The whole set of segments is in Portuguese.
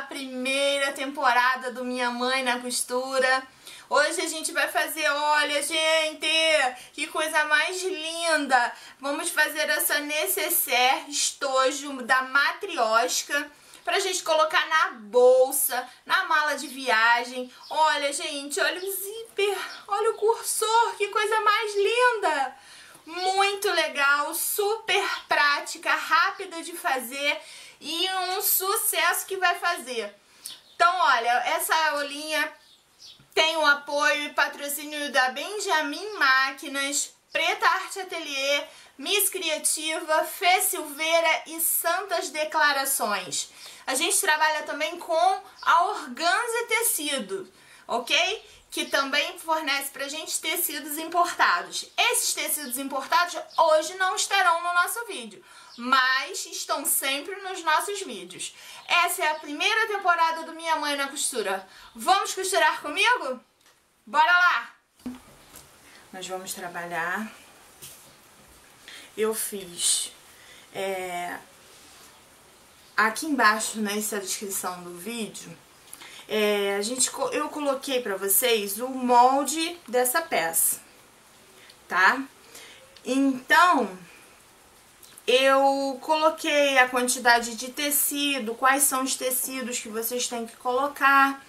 primeira temporada do Minha Mãe na Costura. Hoje a gente vai fazer, olha gente, que coisa mais linda! Vamos fazer essa necessaire estojo da Matrioshka pra gente colocar na bolsa, na mala de viagem. Olha gente, olha o zíper, olha o cursor, que coisa mais linda! Muito legal, super prática, rápida de fazer e um sucesso que vai fazer. Então olha, essa aulinha tem o apoio e patrocínio da Benjamin Máquinas, Preta Arte Ateliê, Miss Criativa, Fê Silveira e Santas Declarações. A gente trabalha também com a Organza Tecido, ok? Que também fornece pra gente tecidos importados. Esses tecidos importados hoje não estarão no nosso vídeo, mas estão sempre nos nossos vídeos. Essa é a primeira temporada do Minha Mãe na Costura. Vamos costurar comigo? Bora lá! Nós vamos trabalhar. Eu fiz aqui embaixo nessa descrição do vídeo, eu coloquei pra vocês o molde dessa peça, tá? Então, eu coloquei a quantidade de tecido, quais são os tecidos que vocês têm que colocar.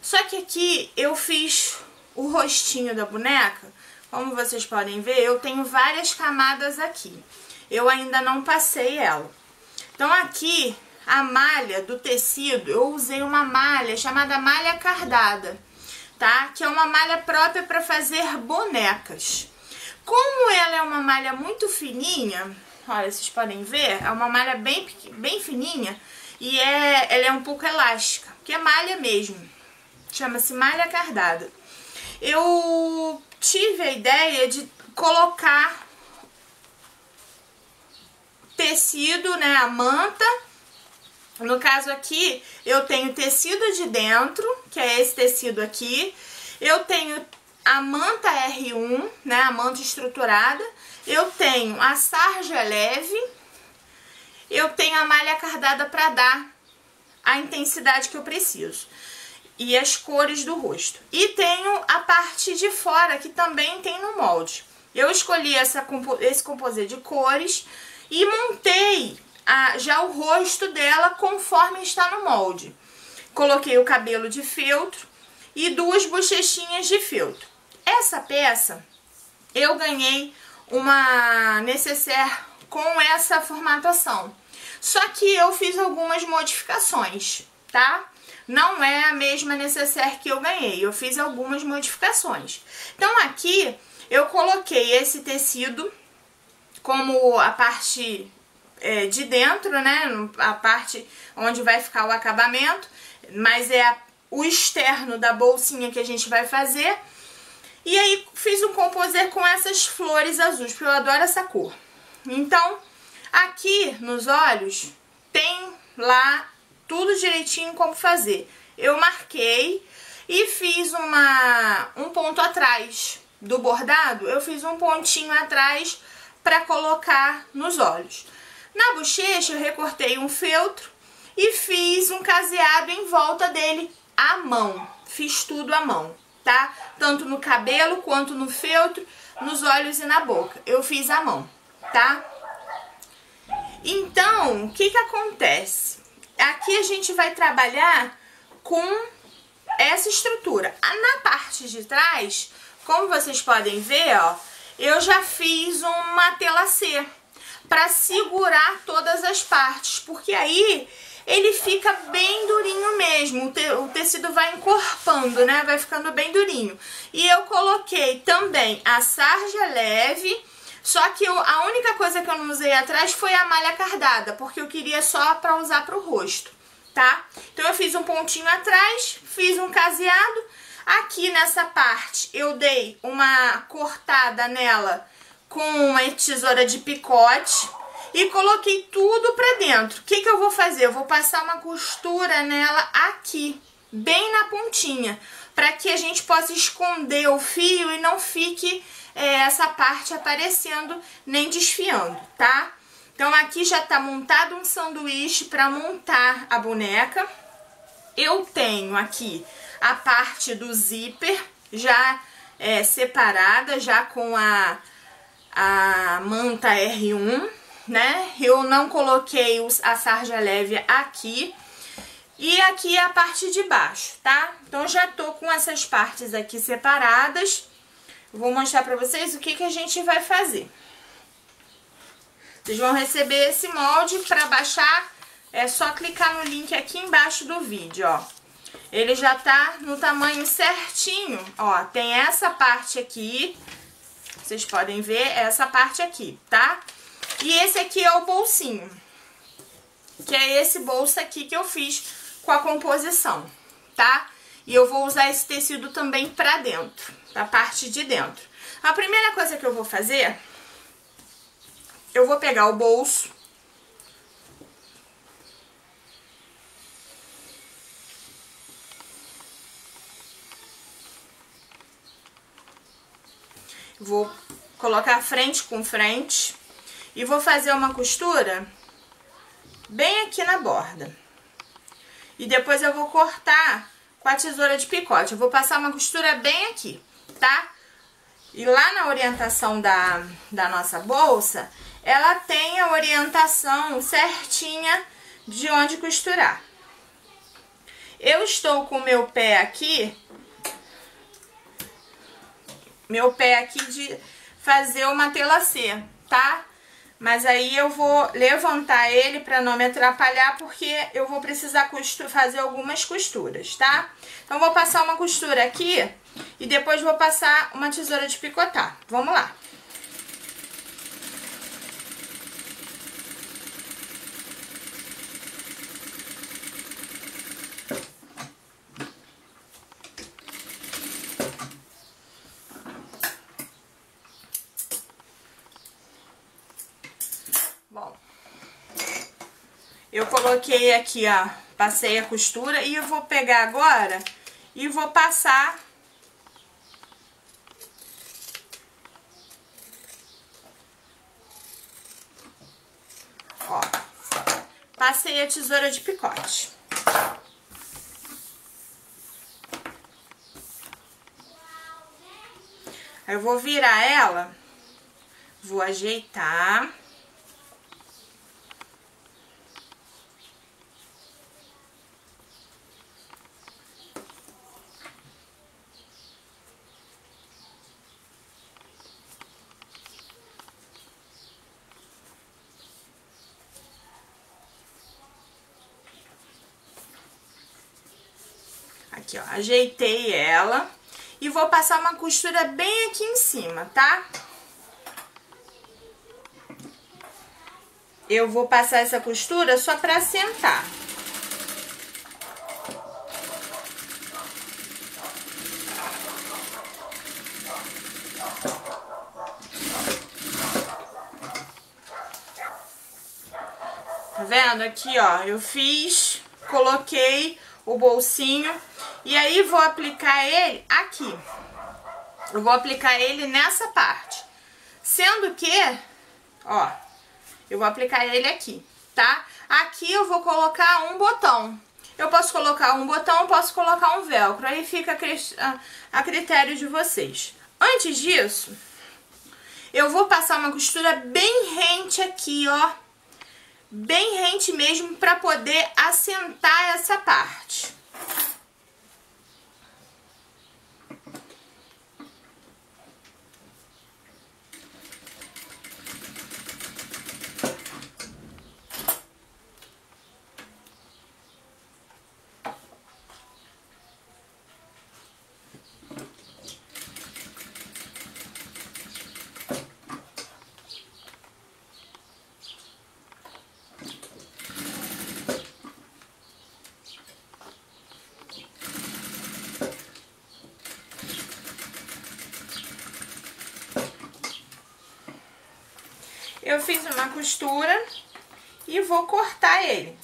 Só que aqui eu fiz o rostinho da boneca, como vocês podem ver, eu tenho várias camadas aqui. Eu ainda não passei ela. Então aqui, a malha do tecido, eu usei uma malha chamada malha cardada, tá? Que é uma malha própria para fazer bonecas. Como ela é uma malha muito fininha, olha, vocês podem ver, é uma malha bem fininha e ela é um pouco elástica, que é malha mesmo. Chama-se malha cardada. Eu tive a ideia de colocar tecido, né, a manta. No caso aqui, eu tenho tecido de dentro, que é esse tecido aqui. Eu tenho a manta R1, né, a manta estruturada. Eu tenho a sarja leve. Eu tenho a malha cardada para dar a intensidade que eu preciso. E as cores do rosto. E tenho a parte de fora, que também tem no molde. Eu escolhi esse composê de cores e montei já o rosto dela conforme está no molde. Coloquei o cabelo de feltro e duas bochechinhas de feltro. Essa peça eu ganhei uma necessaire com essa formatação. Só que eu fiz algumas modificações, tá? Não é a mesma necessaire que eu ganhei, eu fiz algumas modificações. Então aqui eu coloquei esse tecido como a parte de dentro, né, a parte onde vai ficar o acabamento, mas é o externo da bolsinha que a gente vai fazer. E aí fiz um composê com essas flores azuis, porque eu adoro essa cor. Então aqui nos olhos tem lá tudo direitinho como fazer. Eu marquei e fiz um ponto atrás do bordado. Eu fiz um pontinho atrás para colocar nos olhos. Na bochecha eu recortei um feltro e fiz um caseado em volta dele à mão. Fiz tudo à mão, tá? Tanto no cabelo quanto no feltro, nos olhos e na boca. Eu fiz à mão, tá? Então, o que acontece? Aqui a gente vai trabalhar com essa estrutura. Na parte de trás, como vocês podem ver, ó, eu já fiz uma telacê para segurar todas as partes, porque aí ele fica bem durinho mesmo, o tecido vai encorpando, né, vai ficando bem durinho. E eu coloquei também a sarja leve, só que a única coisa que eu não usei atrás foi a malha cardada, porque eu queria só para usar pro rosto, tá? Então eu fiz um pontinho atrás, fiz um caseado. Aqui nessa parte eu dei uma cortada nela com uma tesoura de picote e coloquei tudo pra dentro. O que eu vou fazer? Eu vou passar uma costura nela aqui, bem na pontinha, para que a gente possa esconder o fio e não fique essa parte aparecendo nem desfiando, tá? Então aqui já tá montado um sanduíche para montar a boneca. Eu tenho aqui a parte do zíper já separada, já com a manta R1, né? Eu não coloquei a sarja leve aqui. E aqui é a parte de baixo, tá? Então, já tô com essas partes aqui separadas. Vou mostrar pra vocês o que a gente vai fazer. Vocês vão receber esse molde. Pra baixar, é só clicar no link aqui embaixo do vídeo, ó. Ele já tá no tamanho certinho, ó. Tem essa parte aqui, vocês podem ver essa parte aqui, tá? E esse aqui é o bolsinho, que é esse bolso aqui que eu fiz com a composição, tá? E eu vou usar esse tecido também pra dentro, da parte de dentro. A primeira coisa que eu vou fazer, eu vou pegar o bolso, vou colocar frente com frente e vou fazer uma costura bem aqui na borda. E depois eu vou cortar com a tesoura de picote. Eu vou passar uma costura bem aqui, tá? E lá na orientação da nossa bolsa, ela tem a orientação certinha de onde costurar. Eu estou com o meu pé aqui de fazer uma tela C, tá? Mas aí eu vou levantar ele pra não me atrapalhar, porque eu vou precisar fazer algumas costuras, tá? Então, vou passar uma costura aqui e depois vou passar uma tesoura de picotar. Vamos lá. Bom, eu coloquei aqui, ó, passei a costura e eu vou pegar agora e vou passar ó, passei a tesoura de picote. Aí eu vou virar ela, vou ajeitar. Aqui, ó, ajeitei ela e vou passar uma costura bem aqui em cima, tá? Eu vou passar essa costura só pra assentar. Tá vendo? Aqui, ó, eu fiz, coloquei o bolsinho e aí vou aplicar ele aqui. Eu vou aplicar ele nessa parte. Sendo que, ó, eu vou aplicar ele aqui, tá? Aqui eu vou colocar um botão. Eu posso colocar um botão, eu posso colocar um velcro. Aí fica a critério de vocês. Antes disso, eu vou passar uma costura bem rente aqui, ó. Bem rente mesmo, pra poder assentar essa parte. Eu fiz uma costura e vou cortar ele.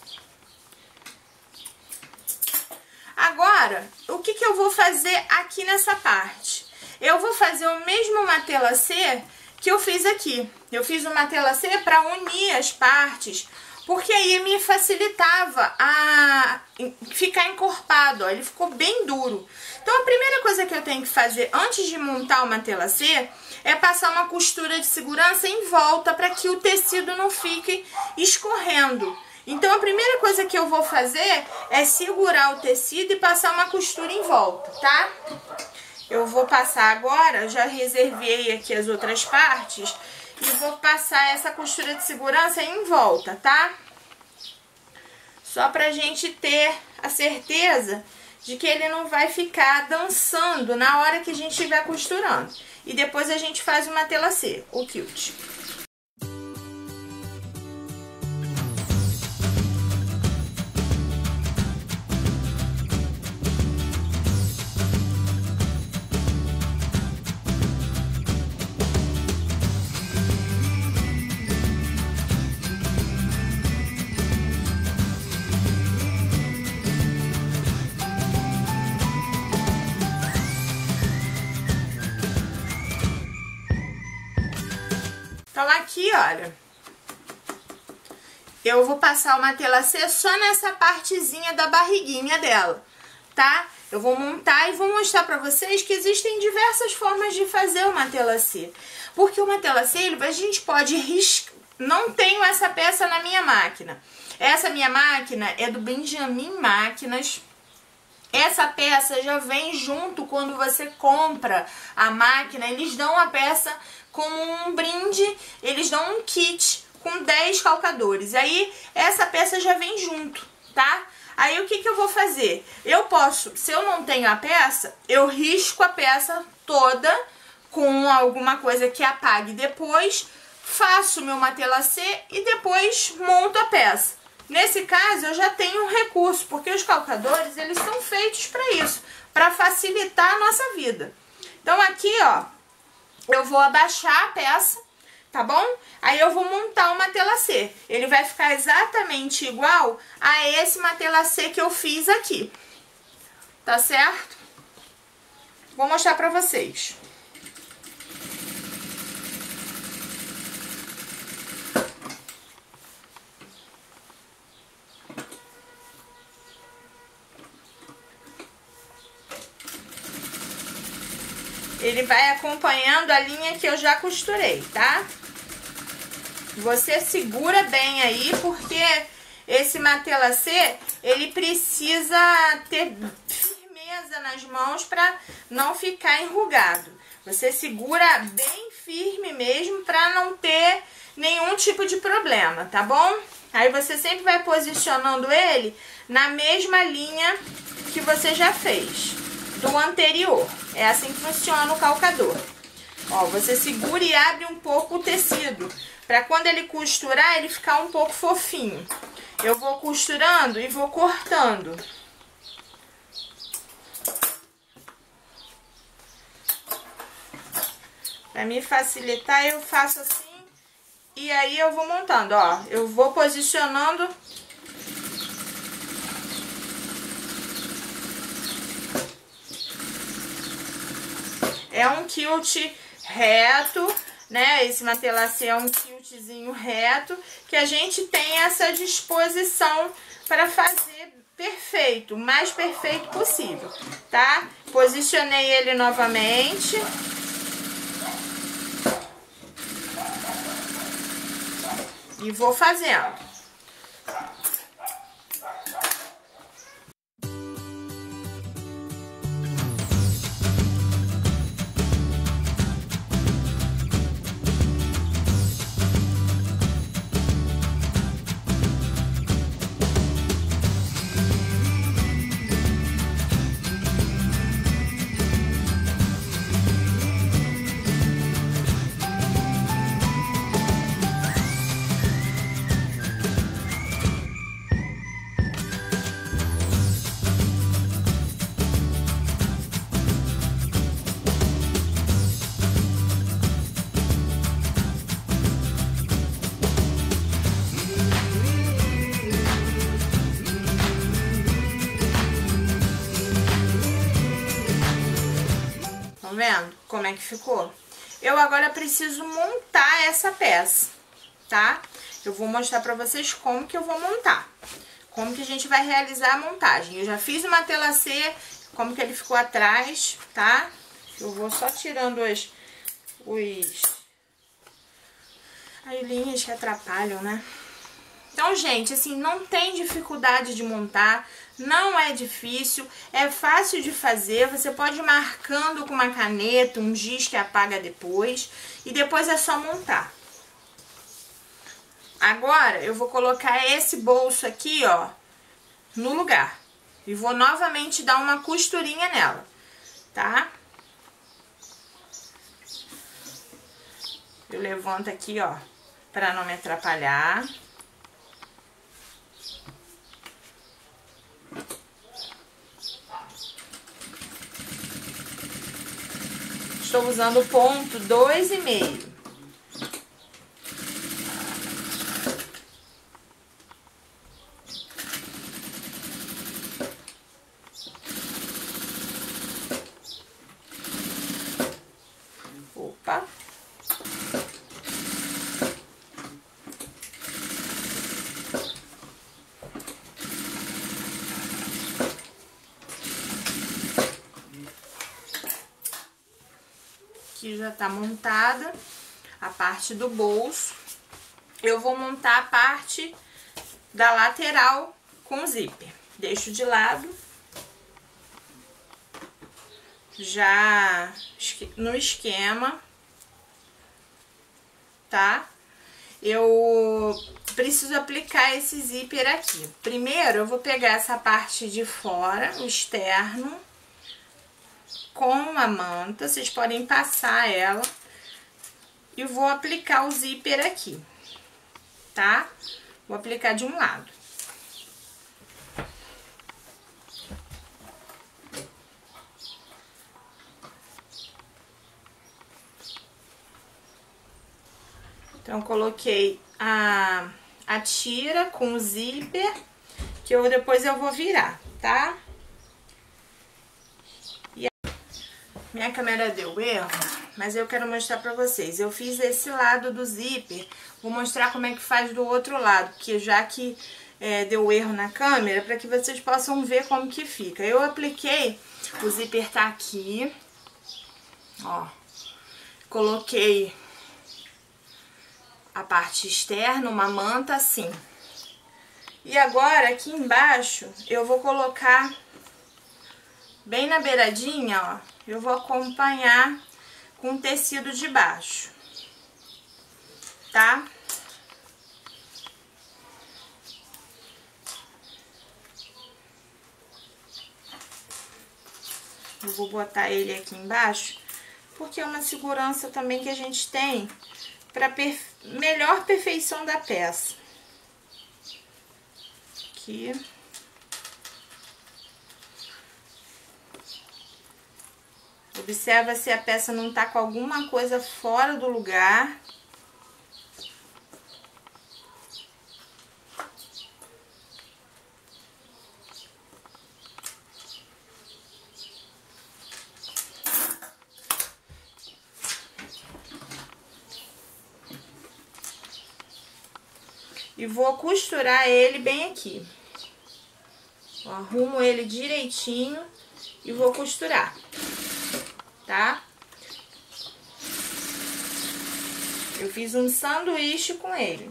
Agora, o que eu vou fazer aqui nessa parte? Eu vou fazer o mesmo matelassê que eu fiz aqui. Eu fiz uma matelassê para unir as partes porque aí me facilitava a ficar encorpado, ó, ele ficou bem duro. Então a primeira coisa que eu tenho que fazer antes de montar o matelacê é passar uma costura de segurança em volta para que o tecido não fique escorrendo. Então a primeira coisa que eu vou fazer é segurar o tecido e passar uma costura em volta, tá? Eu vou passar agora, já reservei aqui as outras partes e vou passar essa costura de segurança em volta, tá? Só pra gente ter a certeza de que ele não vai ficar dançando na hora que a gente estiver costurando. E depois a gente faz o matelacê, o quilt. Então aqui, olha, eu vou passar o matelacê só nessa partezinha da barriguinha dela, tá? Eu vou montar e vou mostrar pra vocês que existem diversas formas de fazer o matelacê. Porque o matelacê, a gente pode riscar. Não tenho essa peça na minha máquina. Essa minha máquina é do Benjamin Máquinas. Essa peça já vem junto quando você compra a máquina. Eles dão a peça como um brinde, eles dão um kit com 10 calcadores. Aí essa peça já vem junto, tá? Aí o que eu vou fazer? Eu posso, se eu não tenho a peça, eu risco a peça toda com alguma coisa que apague depois, faço meu matelacê e depois monto a peça. Nesse caso eu já tenho um recurso, porque os calcadores eles são feitos para isso, para facilitar a nossa vida. Então aqui, ó, eu vou abaixar a peça, tá bom? Aí eu vou montar o matelacê. Ele vai ficar exatamente igual a esse matelacê que eu fiz aqui. Tá certo? Vou mostrar pra vocês. Ele vai acompanhando a linha que eu já costurei, tá? Você segura bem aí, porque esse matelacê, ele precisa ter firmeza nas mãos para não ficar enrugado. Você segura bem firme mesmo para não ter nenhum tipo de problema, tá bom? Aí você sempre vai posicionando ele na mesma linha que você já fez do anterior. É assim que funciona o calcador. Ó, você segura e abre um pouco o tecido, para quando ele costurar, ele ficar um pouco fofinho. Eu vou costurando e vou cortando. Para me facilitar, eu faço assim e aí eu vou montando, ó. Eu vou posicionando. É um quilt reto, né? Esse matelacê é um quiltzinho reto, que a gente tem essa disposição para fazer perfeito, o mais perfeito possível, tá? Posicionei ele novamente. E vou fazendo. Vendo como é que ficou? Eu agora preciso montar essa peça, tá? Eu vou mostrar pra vocês como que eu vou montar. Como que a gente vai realizar a montagem. Eu já fiz uma telacê, como que ele ficou atrás, tá? Eu vou só tirando as linhas que atrapalham, né? Então, gente, assim, não tem dificuldade de montar, não é difícil, é fácil de fazer. Você pode ir marcando com uma caneta, um giz que apaga depois, e depois é só montar. Agora, eu vou colocar esse bolso aqui, ó, no lugar. E vou novamente dar uma costurinha nela, tá? Eu levanto aqui, ó, pra não me atrapalhar. Estou usando o ponto 2,5. Opa. Aqui já tá montada a parte do bolso. Eu vou montar a parte da lateral com zíper. Deixo de lado. Já no esquema, tá? Eu preciso aplicar esse zíper aqui. Primeiro, eu vou pegar essa parte de fora, o externo, com a manta. Vocês podem passar ela. E vou aplicar o zíper aqui, tá? Vou aplicar de um lado. Então, coloquei a tira com o zíper, que depois eu vou virar, tá? E minha câmera deu erro, mas eu quero mostrar pra vocês. Eu fiz esse lado do zíper, vou mostrar como é que faz do outro lado, porque já que deu erro na câmera, pra que vocês possam ver como que fica. Eu apliquei, o zíper tá aqui, ó, coloquei a parte externa, uma manta assim. E agora, aqui embaixo, eu vou colocar bem na beiradinha, ó. Eu vou acompanhar com tecido de baixo, tá? Eu vou botar ele aqui embaixo, porque é uma segurança também que a gente tem para melhor perfeição da peça. Aqui. Observa se a peça não tá com alguma coisa fora do lugar. E vou costurar ele bem aqui. Ó, arrumo ele direitinho e vou costurar, tá? Eu fiz um sanduíche com ele.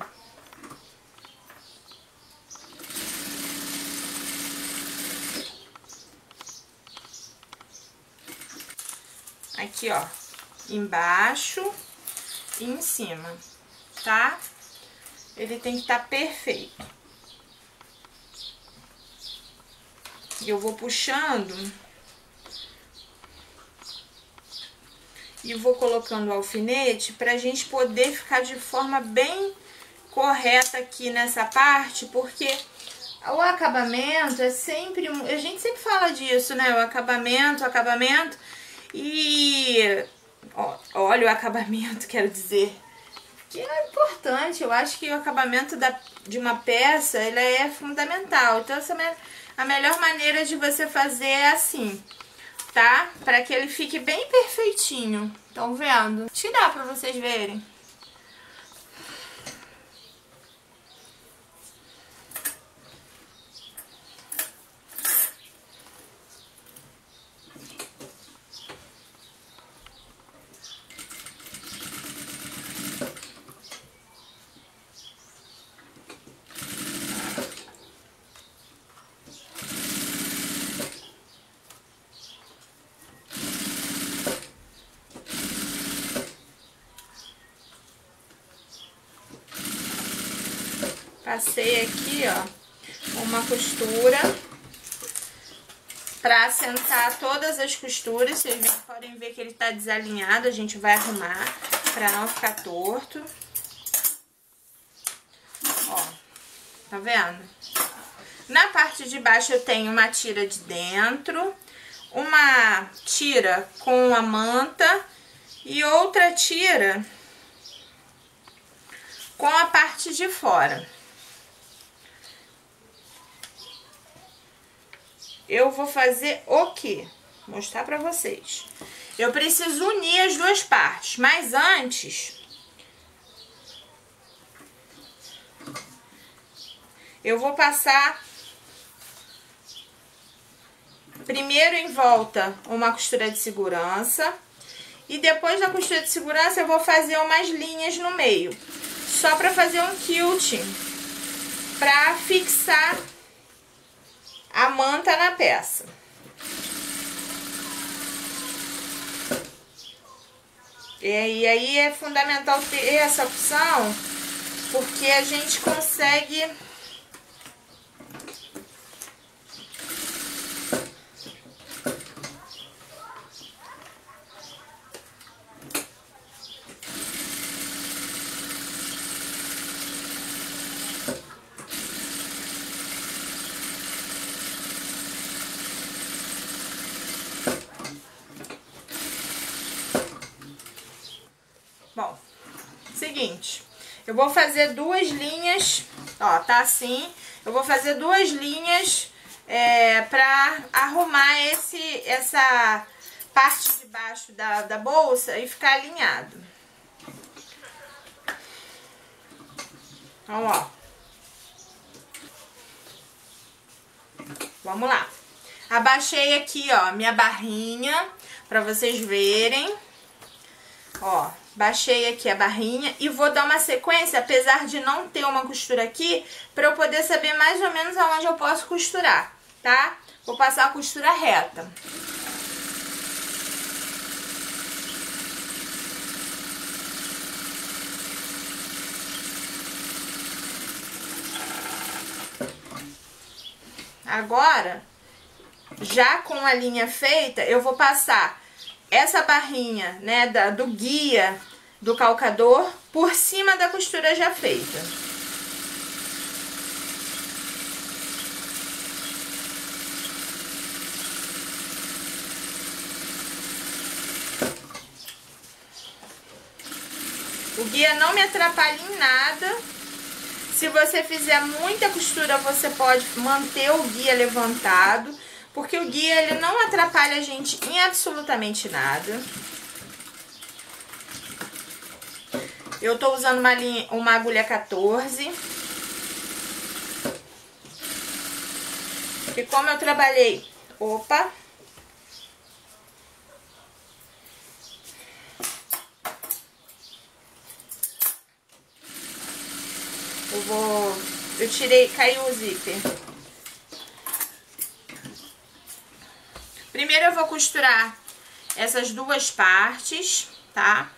Aqui, ó, embaixo e em cima, tá? Ele tem que estar perfeito. E eu vou puxando e vou colocando o alfinete pra gente poder ficar de forma bem correta aqui nessa parte, porque o acabamento é sempre... A gente sempre fala disso, né? O acabamento, e... olha o acabamento, quero dizer. Que é importante, eu acho que o acabamento de uma peça, ele é fundamental. Então, a melhor maneira de você fazer é assim, tá? Para que ele fique bem perfeitinho. Estão vendo? Acho que dá pra vocês verem. Passei aqui, ó, uma costura pra assentar todas as costuras. Vocês podem ver que ele tá desalinhado, a gente vai arrumar pra não ficar torto. Ó, tá vendo? Na parte de baixo eu tenho uma tira de dentro, uma tira com a manta e outra tira com a parte de fora. Eu vou fazer o quê? Vou mostrar pra vocês. Eu preciso unir as duas partes, mas antes eu vou passar primeiro em volta uma costura de segurança e depois da costura de segurança eu vou fazer umas linhas no meio, só pra fazer um quilting, pra fixar a manta na peça. E aí é fundamental ter essa opção, porque a gente consegue Bom, seguinte, eu vou fazer duas linhas, ó, tá assim, eu vou fazer duas linhas pra arrumar essa parte de baixo da bolsa e ficar alinhado. Então, ó, vamos lá. Abaixei aqui, ó, minha barrinha, pra vocês verem, ó. Baixei aqui a barrinha e vou dar uma sequência, apesar de não ter uma costura aqui, pra eu poder saber mais ou menos aonde eu posso costurar, tá? Vou passar a costura reta. Agora, já com a linha feita, eu vou passar essa barrinha, né, do guia do calcador por cima da costura já feita. O guia não me atrapalha em nada. Se você fizer muita costura, você pode manter o guia levantado, porque o guia ele não atrapalha a gente em absolutamente nada. Eu tô usando uma agulha 14. E como eu trabalhei... Opa! Eu tirei, caiu o zíper. Primeiro eu vou costurar essas duas partes, tá?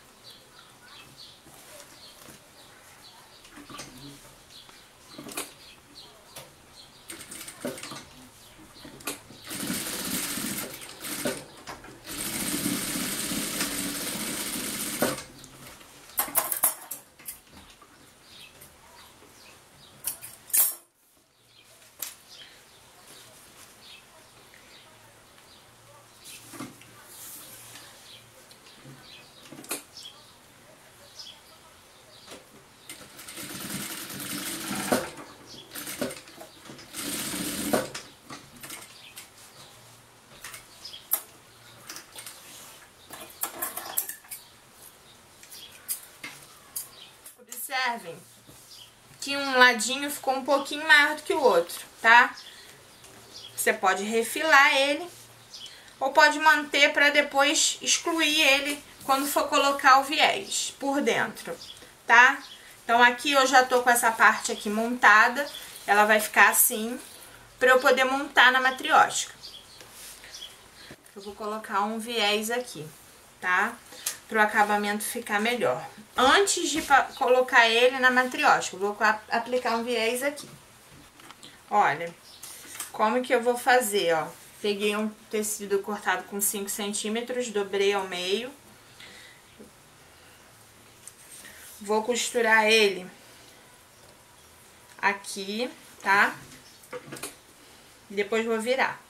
Observem que um ladinho ficou um pouquinho maior do que o outro, tá? Você pode refilar ele ou pode manter para depois excluir ele quando for colocar o viés por dentro, tá? Então aqui eu já tô com essa parte aqui montada, ela vai ficar assim para eu poder montar na matriótica. Eu vou colocar um viés aqui, tá? para o acabamento ficar melhor. Antes de colocar ele na matriosca, eu vou aplicar um viés aqui. Olha, como que eu vou fazer, ó. Peguei um tecido cortado com 5 centímetros, dobrei ao meio. Vou costurar ele aqui, tá? Depois vou virar.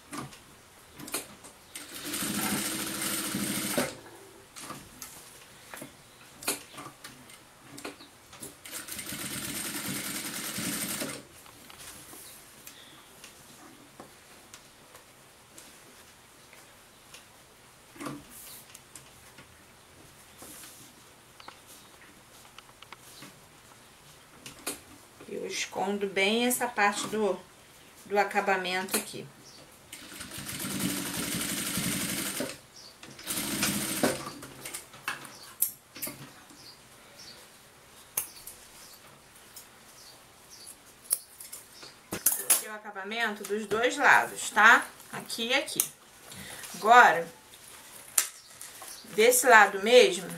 Eu escondo bem essa parte do acabamento aqui. Coloquei o acabamento dos dois lados, tá? Aqui e aqui. Agora, desse lado mesmo,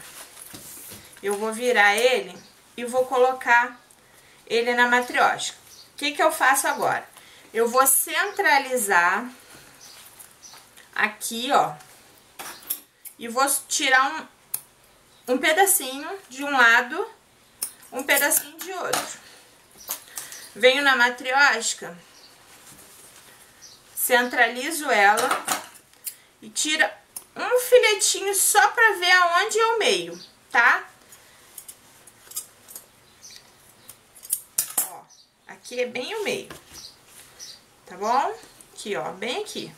eu vou virar ele e vou colocar ele na matriosca. O que que eu faço agora? Eu vou centralizar aqui, ó, e vou tirar um pedacinho de um lado, um pedacinho de outro. Venho na matriosca, centralizo ela e tiro um filetinho só pra ver aonde é o meio, tá? Aqui é bem o meio, tá bom? Aqui, ó, bem aqui,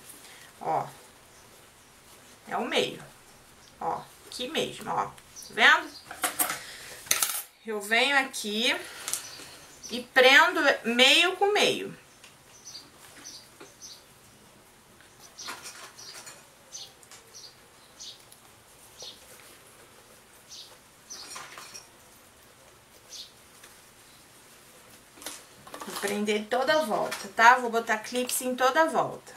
ó, é o meio, ó, aqui mesmo, ó, tá vendo? Eu venho aqui e prendo meio com meio. Prender toda a volta, tá? Vou botar clips em toda a volta.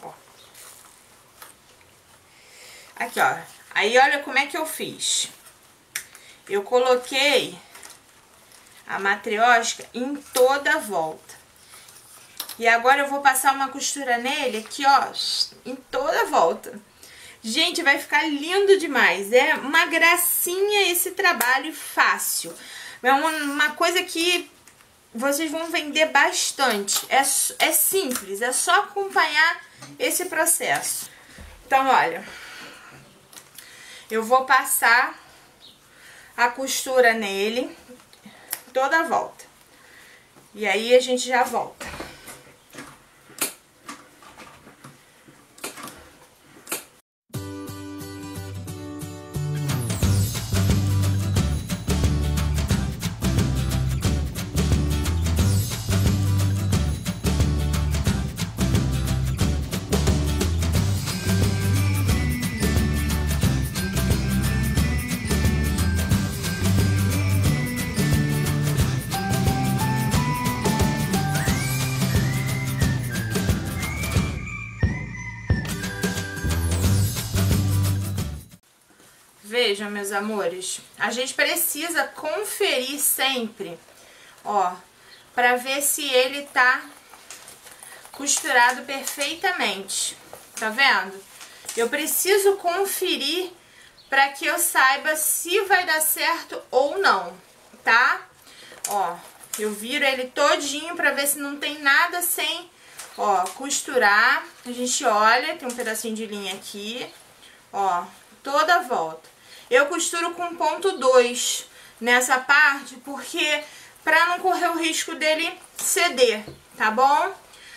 Ó. Aqui, ó. Aí, olha como é que eu fiz. Eu coloquei a matriosca em toda a volta. E agora eu vou passar uma costura nele aqui, ó, em toda a volta. Gente, vai ficar lindo demais. É uma gracinha esse trabalho fácil. É uma coisa que vocês vão vender bastante. É simples, é só acompanhar esse processo. Então, olha, eu vou passar a costura nele toda a volta. E aí a gente já volta. Vejam, meus amores, a gente precisa conferir sempre, ó, pra ver se ele tá costurado perfeitamente, tá vendo? Eu preciso conferir pra que eu saiba se vai dar certo ou não, tá? Ó, eu viro ele todinho pra ver se não tem nada sem, ó, costurar. A gente olha, tem um pedacinho de linha aqui, ó, toda a volta. Eu costuro com ponto 2 nessa parte, porque pra não correr o risco dele ceder, tá bom?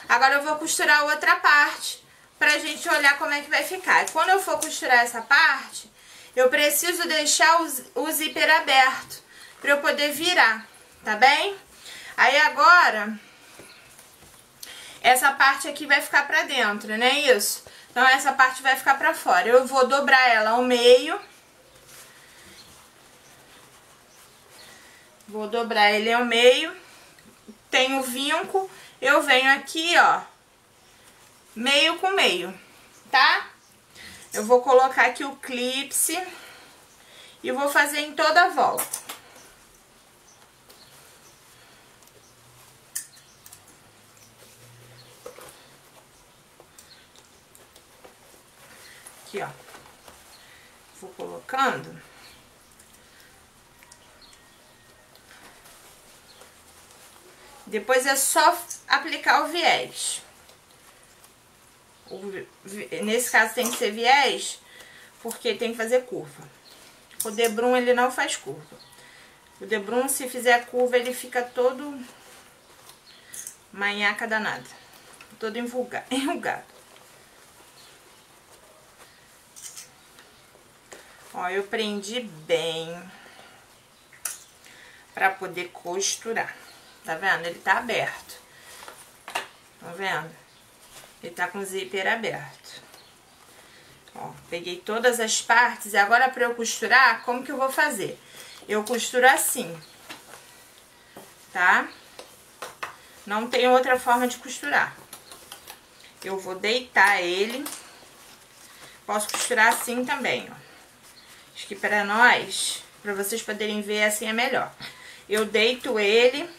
Agora eu vou costurar a outra parte pra gente olhar como é que vai ficar. E quando eu for costurar essa parte, eu preciso deixar o zíper aberto pra eu poder virar, tá bem? Aí agora, essa parte aqui vai ficar pra dentro, né? Isso. Então essa parte vai ficar pra fora. Eu vou dobrar ela ao meio. Vou dobrar ele ao meio. Tem o vinco. Eu venho aqui, ó, meio com meio, tá? Eu vou colocar aqui o clipe e vou fazer em toda a volta. Aqui, ó. Vou colocando. Depois é só aplicar o viés. Nesse caso tem que ser viés, porque tem que fazer curva. O debrum, ele não faz curva. O debrum, se fizer curva, ele fica todo manhaca danada. Todo enrugado. Ó, eu prendi bem pra poder costurar. Tá vendo? Ele tá aberto. Tá vendo? Ele tá com o zíper aberto. Ó, peguei todas as partes. E agora pra eu costurar, como que eu vou fazer? Eu costuro assim. Tá? Não tem outra forma de costurar. Eu vou deitar ele. Posso costurar assim também, ó. Acho que pra nós, pra vocês poderem ver assim é melhor. Eu deito ele.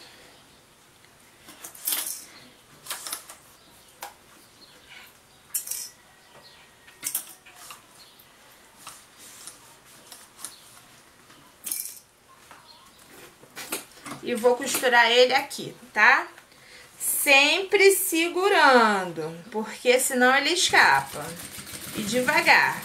E vou costurar ele aqui, tá? Sempre segurando, porque senão ele escapa. E devagar.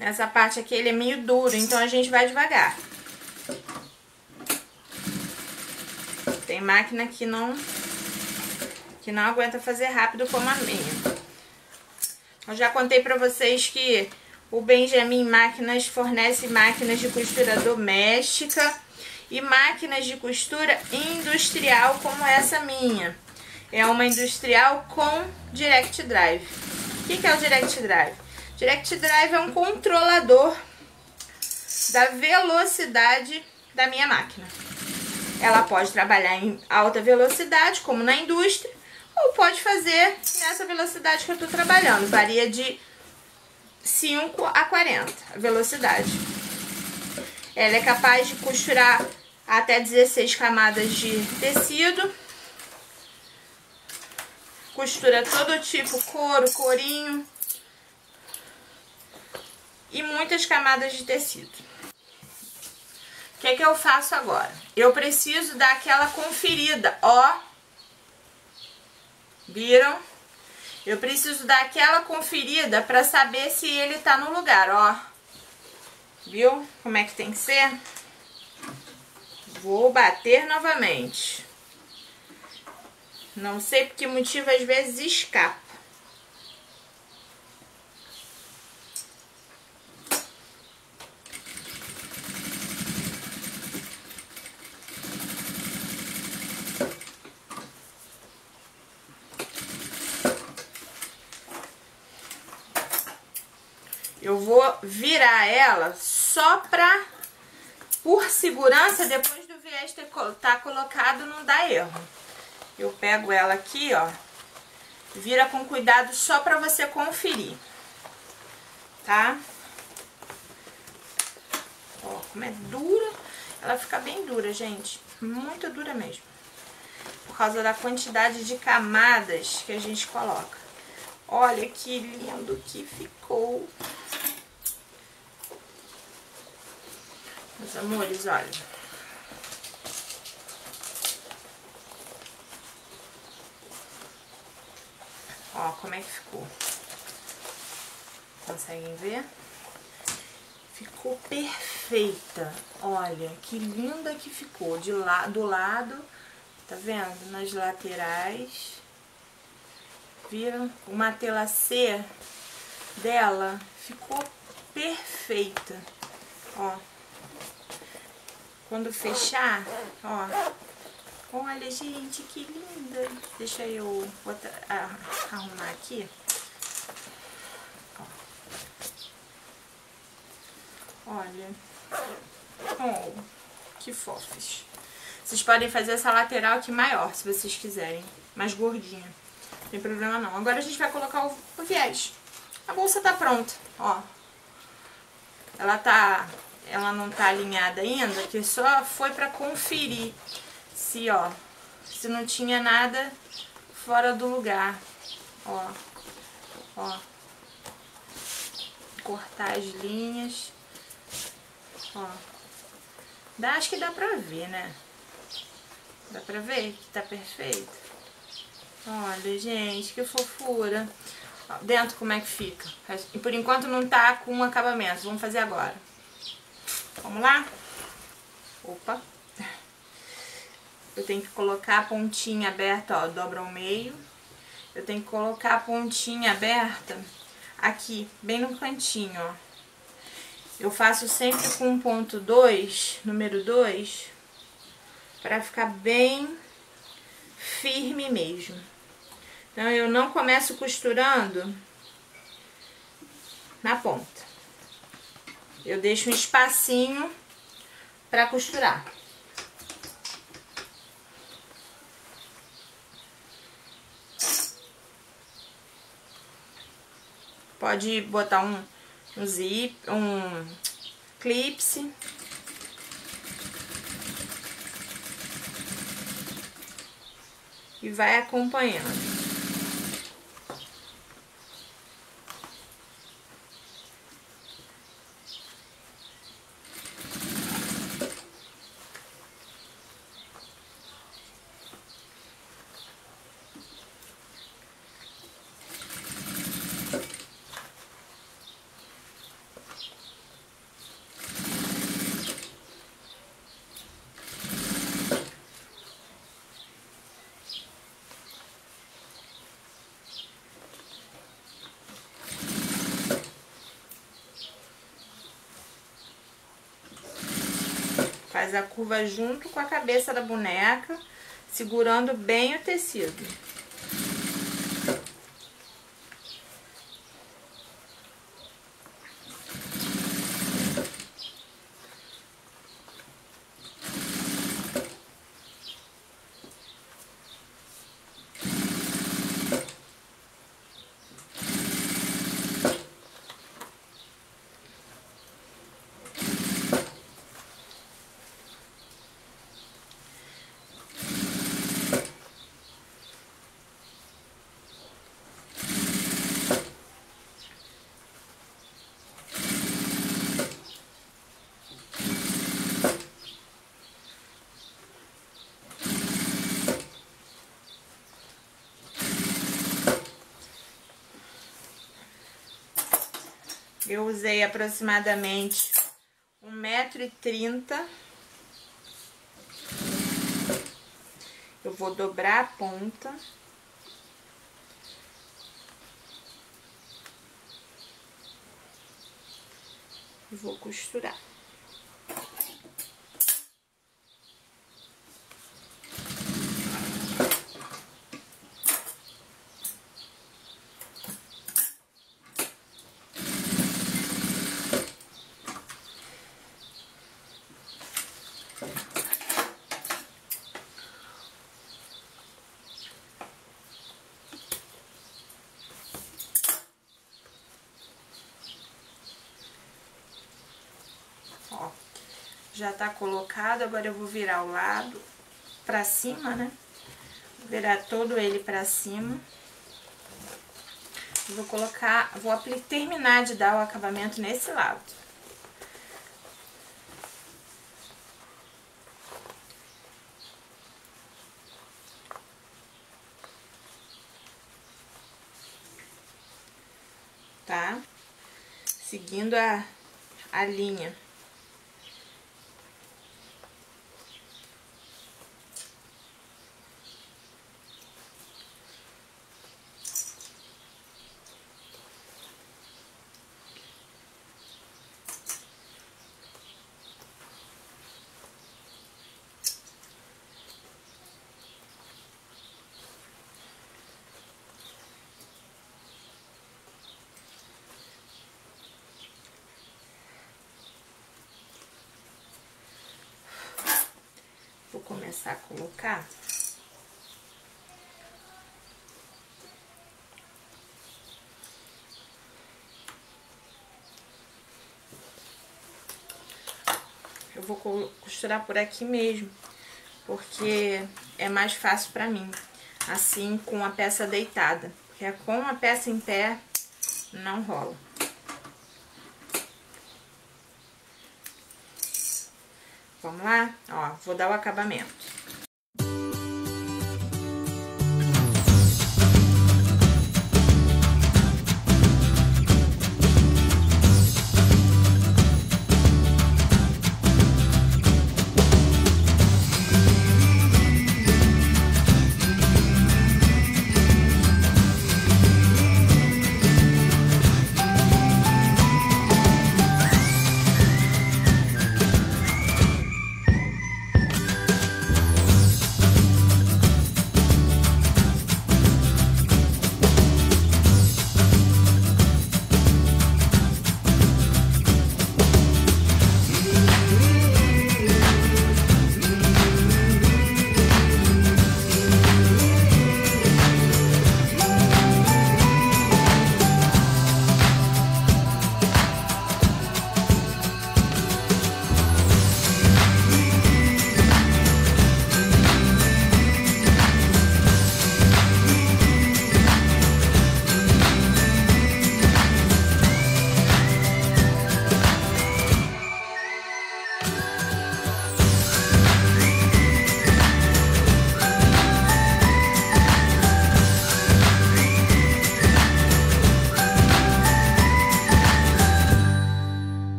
Essa parte aqui, ele é meio duro, então a gente vai devagar. Tem máquina que não aguenta fazer rápido como a minha. Eu já contei pra vocês que o Benjamin Máquinas fornece máquinas de costura doméstica e máquinas de costura industrial como essa minha. É uma industrial com Direct Drive. O que é o Direct Drive? Direct Drive é um controlador da velocidade da minha máquina. Ela pode trabalhar em alta velocidade, como na indústria, ou pode fazer nessa velocidade que eu estou trabalhando. Varia de 5 a 40 a velocidade. Ela é capaz de costurar até 16 camadas de tecido. Costura todo tipo, couro, corinho. E muitas camadas de tecido. O que é que eu faço agora? Eu preciso dar aquela conferida, ó. Viram? Eu preciso dar aquela conferida pra saber se ele tá no lugar, ó. Viu como é que tem que ser? Vou bater novamente. Não sei por que motivo às vezes escapa. Eu vou virar ela só pra, por segurança, depois do viés tá colocado, não dá erro. Eu pego ela aqui, ó, vira com cuidado só pra você conferir, tá? Ó, como é dura, ela fica bem dura, gente, muito dura mesmo. Por causa da quantidade de camadas que a gente coloca. Olha que lindo que ficou. Meus amores, olha. Ó, como é que ficou. Conseguem ver? Ficou perfeita. Olha, que linda que ficou. Do lado, tá vendo? Nas laterais. Viram? O matelassê dela ficou perfeita. Ó. Quando fechar, ó. Olha, gente, que linda. Deixa eu arrumar aqui. Ó. Olha. Oh, que fofos. Vocês podem fazer essa lateral aqui maior, se vocês quiserem. Mais gordinha. Não tem problema não. Agora a gente vai colocar o viés. A bolsa tá pronta, ó. Ela não tá alinhada ainda, que só foi pra conferir se, ó, se não tinha nada fora do lugar. Ó, ó. Cortar as linhas. Ó. Acho que dá pra ver, né? Dá pra ver que tá perfeito? Olha, gente, que fofura. Ó, dentro como é que fica. E por enquanto não tá com acabamento. Vamos fazer agora. Vamos lá? Opa. Eu tenho que colocar a pontinha aberta, ó, dobra ao meio. Eu tenho que colocar a pontinha aberta aqui, bem no cantinho, ó. Eu faço sempre com ponto 2, número 2, pra ficar bem firme mesmo. Então, eu não começo costurando na ponta. Eu deixo um espacinho pra costurar. Pode botar um zip, um clipse. E vai acompanhando. Faz a curva junto com a cabeça da boneca, segurando bem o tecido. Eu usei aproximadamente 1,30 m. Eu vou dobrar a ponta. E vou costurar. Ó, já tá colocado, agora eu vou virar o lado pra cima, né? Virar todo ele pra cima. vou colocar, terminar de dar o acabamento nesse lado. Tá? Seguindo a linha. Vou começar a colocar. Eu vou costurar por aqui mesmo, porque é mais fácil pra mim, assim com a peça deitada, porque com a peça em pé não rola. Vamos lá? Ó, vou dar o acabamento.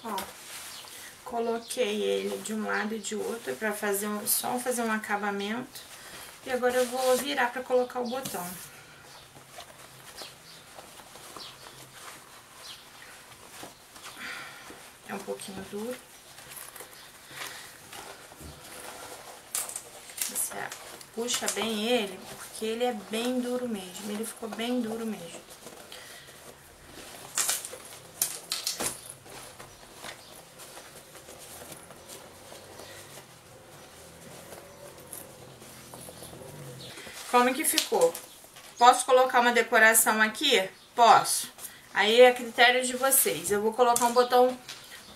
Ó, coloquei ele de um lado e de outro pra fazer só fazer um acabamento. E agora eu vou virar pra colocar o botão. É um pouquinho duro. Você puxa bem ele, porque ele é bem duro mesmo. Ele ficou bem duro mesmo. Como que ficou? Posso colocar uma decoração aqui? Posso. Aí é a critério de vocês. Eu vou colocar um botão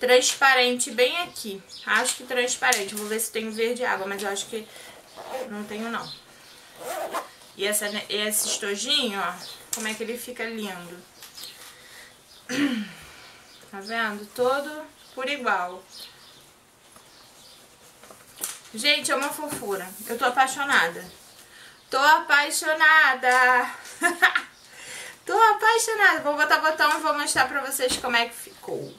transparente bem aqui. Acho que transparente. Vou ver se tem verde água, mas eu acho que não tenho, não. E esse estojinho, ó, como é que ele fica lindo. Tá vendo? Todo por igual. Gente, é uma fofura. Eu tô apaixonada. Tô apaixonada! Tô apaixonada! Vou botar o botão e vou mostrar pra vocês como é que ficou.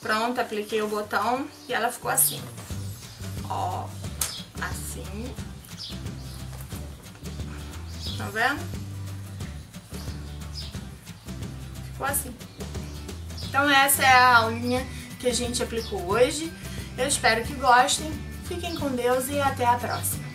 Pronto, apliquei o botão e ela ficou assim. Ó, assim. Tá vendo? Ficou assim. Então essa é a aulinha que a gente aplicou hoje. Eu espero que gostem. Fiquem com Deus e até a próxima.